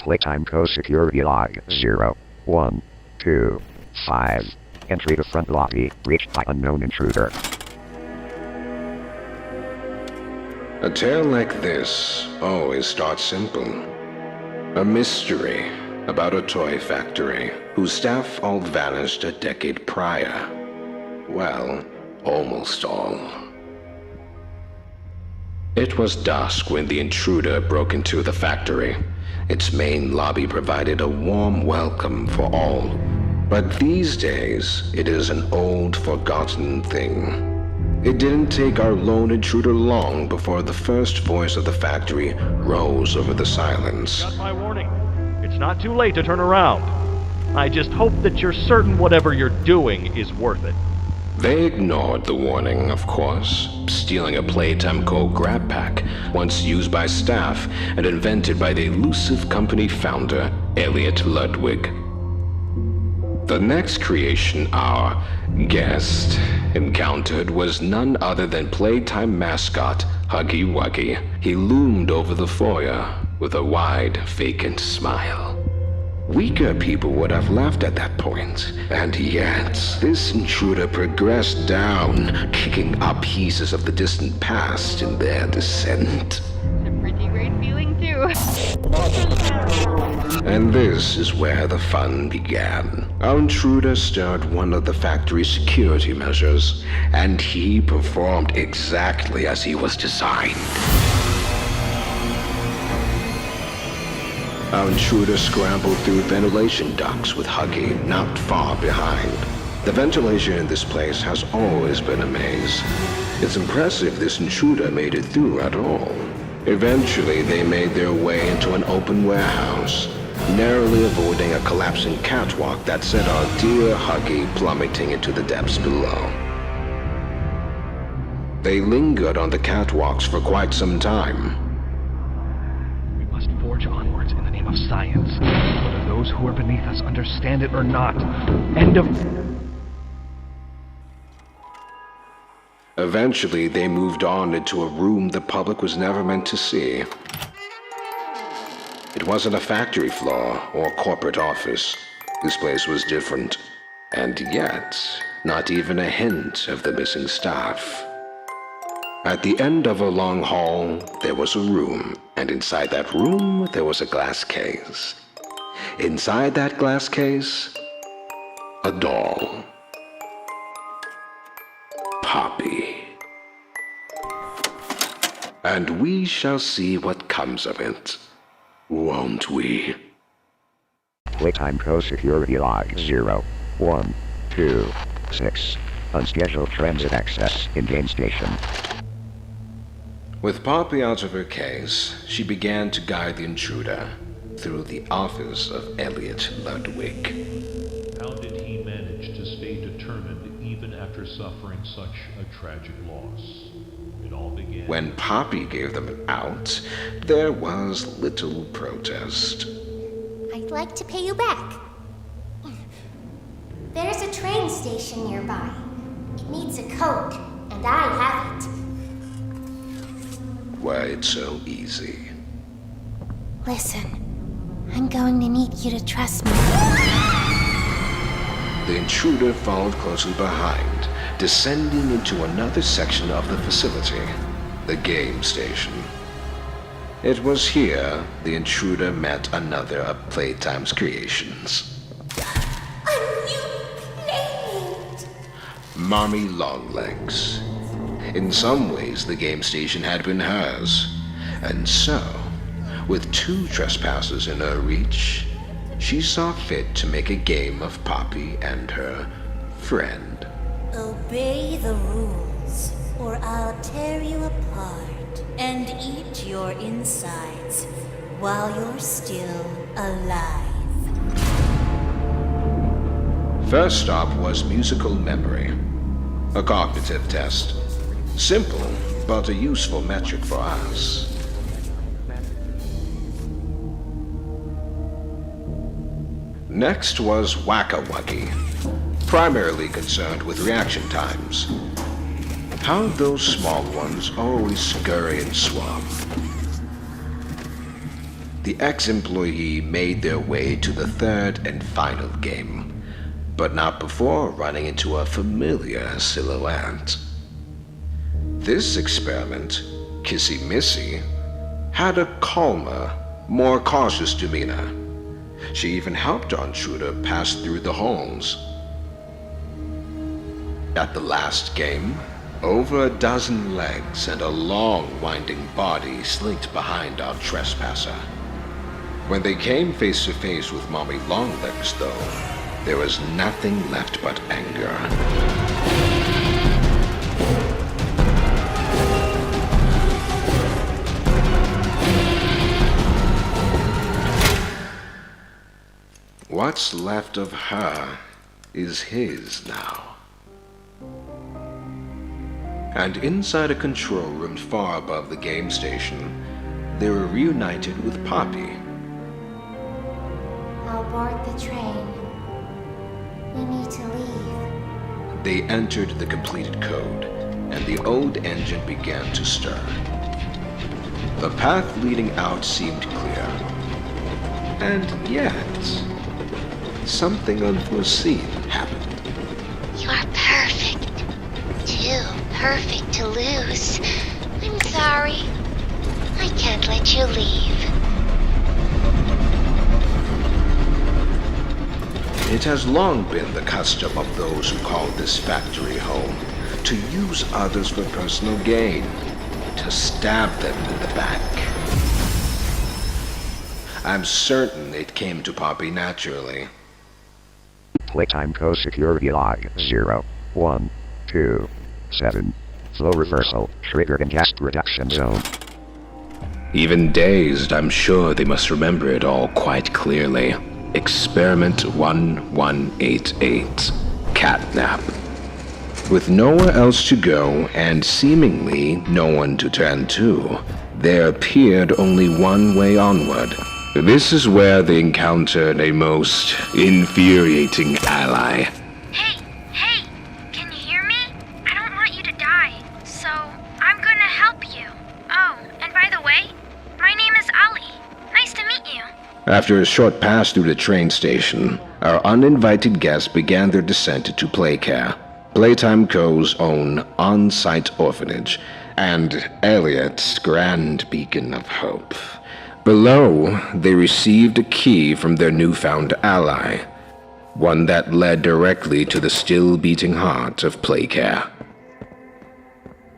Playtime Co Security Log 0, 1, 2, 5. Entry to front lobby, reached by unknown intruder. A tale like this always starts simple. A mystery about a toy factory whose staff all vanished a decade prior. Well, almost all. It was dusk when the intruder broke into the factory. Its main lobby provided a warm welcome for all. But these days, it is an old, forgotten thing. It didn't take our lone intruder long before the first voice of the factory rose over the silence. Got my warning. It's not too late to turn around. I just hope that you're certain whatever you're doing is worth it. They ignored the warning, of course, stealing a Playtime Co. grab pack, once used by staff and invented by the elusive company founder, Elliot Ludwig. The next creation our guest encountered was none other than Playtime mascot Huggy Wuggy. He loomed over the foyer with a wide, vacant smile. Weaker people would have laughed at that point, and yet this intruder progressed down, kicking up pieces of the distant past in their descent. It's a pretty great feeling too. And this is where the fun began. Our intruder stirred one of the factory's security measures, and he performed exactly as he was designed. Our intruder scrambled through ventilation ducts with Huggy not far behind. The ventilation in this place has always been a maze. It's impressive this intruder made it through at all. Eventually, they made their way into an open warehouse, narrowly avoiding a collapsing catwalk that sent our dear Huggy plummeting into the depths below. They lingered on the catwalks for quite some time. We must forge onwards in the name of science, whether those who are beneath us understand it or not. End of... Eventually, they moved on into a room the public was never meant to see. It wasn't a factory floor or corporate office. This place was different. And yet, not even a hint of the missing staff. At the end of a long hall, there was a room, and inside that room, there was a glass case. Inside that glass case, a doll. Poppy. And we shall see what comes of it, won't we? Playtime Co Security Log 0, 1, 2, 6. Unscheduled transit access in game station. With Poppy out of her case, she began to guide the intruder through the office of Elliot Ludwig. How did he manage to stay determined even after suffering such a tragic loss? It all began... When Poppy gave them an out, there was little protest. I'd like to pay you back. There's a train station nearby. It needs a code, and I have it. Why, it's so easy. Listen, I'm going to need you to trust me. The intruder followed closely behind, descending into another section of the facility, the game station. It was here the intruder met another of Playtime's creations. A new playmate! Mommy Longlegs. In some ways, the game station had been hers. And so, with 2 trespassers in her reach, she saw fit to make a game of Poppy and her friend. Obey the rules, or I'll tear you apart and eat your insides while you're still alive. First stop was musical memory, a cognitive test. Simple, but a useful metric for us. Next was Whack-a-Wuggy, primarily concerned with reaction times. How those small ones always scurry and swab. the ex-employee made their way to the third and final game, but not before running into a familiar silhouette. This experiment, Kissy Missy, had a calmer, more cautious demeanor. She even helped our intruder pass through the halls. At the last game, over a dozen legs and a long, winding body slinked behind our trespasser. When they came face to face with Mommy Longlegs, though, there was nothing left but anger. What's left of her is his now. And inside a control room far above the game station, they were reunited with Poppy. I'll board the train. We need to leave. They entered the completed code, and the old engine began to stir. The path leading out seemed clear. And yet, something unforeseen happened. You're perfect. Too perfect to lose. I'm sorry. I can't let you leave. It has long been the custom of those who call this factory home to use others for personal gain, to stab them in the back. I'm certain it came to Poppy naturally. Playtime code security log 0127. Flow reversal triggered in gas reduction zone. Even dazed, I'm sure they must remember it all quite clearly. Experiment 1188. Catnap. With nowhere else to go and seemingly no one to turn to, there appeared only one way onward. This is where they encountered a most infuriating ally. Hey, can you hear me? I don't want you to die, so I'm gonna help you. Oh, and by the way, my name is Ali. Nice to meet you. After a short pass through the train station, our uninvited guests began their descent to Playcare, Playtime Co.'s own on-site orphanage, and Elliot's grand beacon of hope. Below, they received a key from their newfound ally, one that led directly to the still-beating heart of Playcare.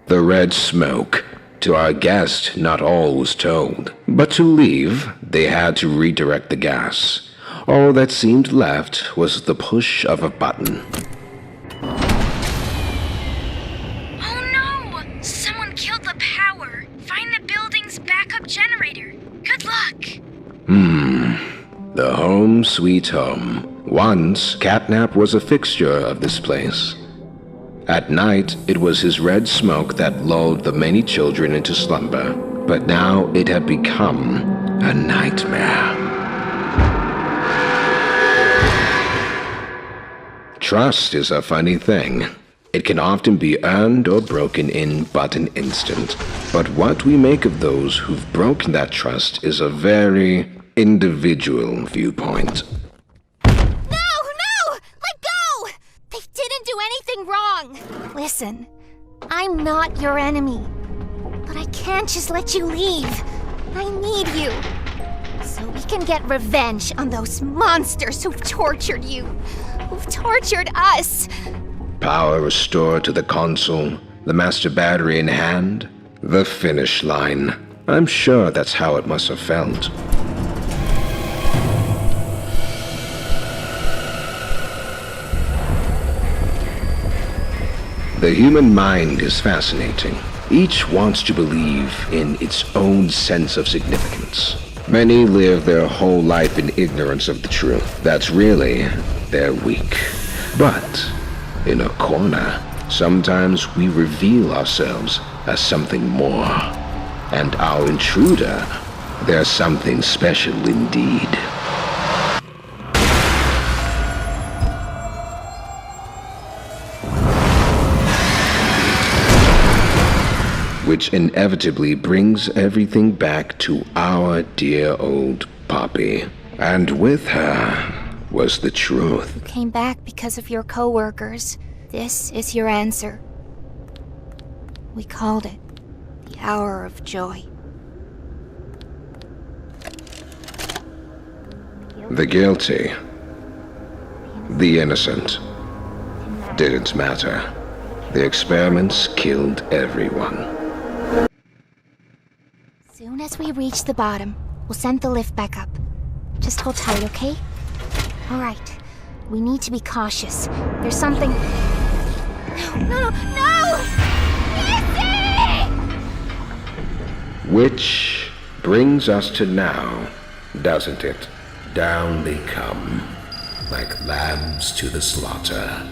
The red smoke. To our guest, not all was told, but to leave, they had to redirect the gas. All that seemed left was the push of a button. Oh no! Someone killed the power. Find the building's backup generator. Good luck! The home sweet home. Once, Catnap was a fixture of this place. At night, it was his red smoke that lulled the many children into slumber, but now it had become a nightmare. Trust is a funny thing. It can often be earned or broken in but an instant. But what we make of those who've broken that trust is a very individual viewpoint. Wrong. Listen, I'm not your enemy, but I can't just let you leave. I need you, so we can get revenge on those monsters who've tortured you, who've tortured us. Power restored to the console, the master battery in hand, the finish line. I'm sure that's how it must have felt. The human mind is fascinating. Each wants to believe in its own sense of significance. Many live their whole life in ignorance of the truth. That's really their weak. But in a corner, sometimes we reveal ourselves as something more. And our intruder, they're something special indeed. which inevitably brings everything back to our dear old Poppy. And with her was the truth. You came back because of your co-workers. This is your answer. We called it the hour of joy. The guilty, the innocent, didn't matter. The experiments killed everyone. Soon as we reach the bottom, we'll send the lift back up. Just hold tight, okay? All right. We need to be cautious. There's something... No! Missy! Which brings us to now, doesn't it? Down they come, like lambs to the slaughter.